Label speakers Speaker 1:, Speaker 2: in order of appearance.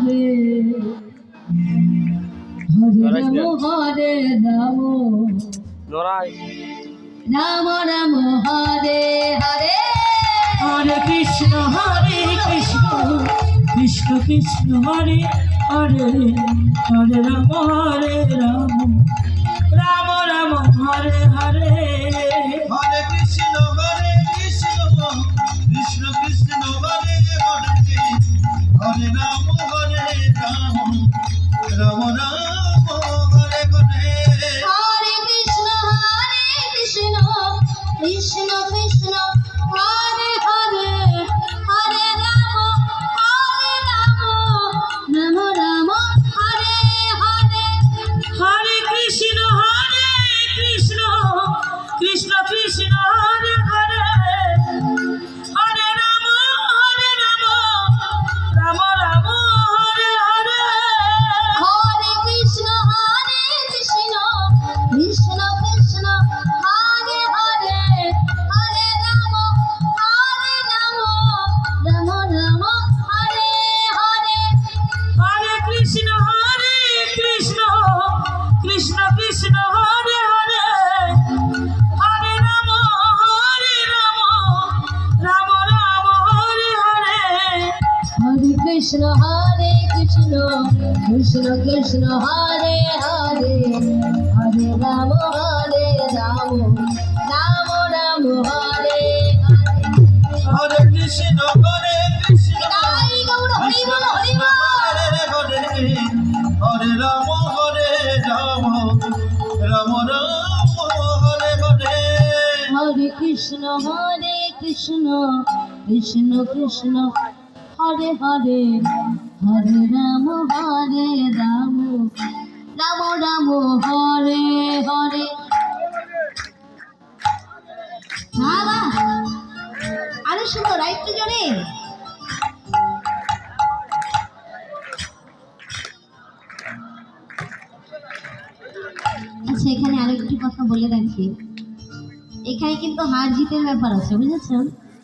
Speaker 1: হরে রাম হরে রাম রাম রাম হরে হরে
Speaker 2: হরে কৃষ্ণ কৃষ্ণ কৃষ্ণ হরে হরে হরে রাম রাম রাম হরে হরে
Speaker 3: হরে কৃষ্ণ কৃষ্ণ কৃষ্ণ হরে হরে হরে রাম রাম রাম হরে হরে
Speaker 1: হরে কৃষ্ণ কৃষ্ণ কৃষ্ণ হরে হরে হরে রাম রাম রাম হরে হরে
Speaker 2: হরে কৃষ্ণ কৃষ্ণ কৃষ্ণ হরে হরে হরে রাম রাম রাম হরে হরে
Speaker 1: হরে কৃষ্ণ কৃষ্ণ কৃষ্ণ হরে হরে হরে রাম রাম রাম হরে হরে
Speaker 2: হরে কৃষ্ণ কৃষ্ণ কৃষ্ণ হরে হরে হরে রাম রাম রাম হরে হরে
Speaker 1: হরে কৃষ্ণ কৃষ্ণ কৃষ্ণ হরে হরে হরে রাম রাম রাম হরে
Speaker 3: হরে কৃষ্ণ
Speaker 1: তাই গৌর হরি বল হরি বল
Speaker 3: হরে হরে রাম রাম রাম হরে হরে
Speaker 1: হরে কৃষ্ণ কৃষ্ণ কৃষ্ণ হরে হরে হরে রাম রাম রাম হরে হরে বাবা আরে সুন্দর একটু জোরে আচ্ছা এখানে আরেকটি কথা বলে রাখি এখানে কিন্তু হার জিতের ব্যাপার আছে বুঝেছেন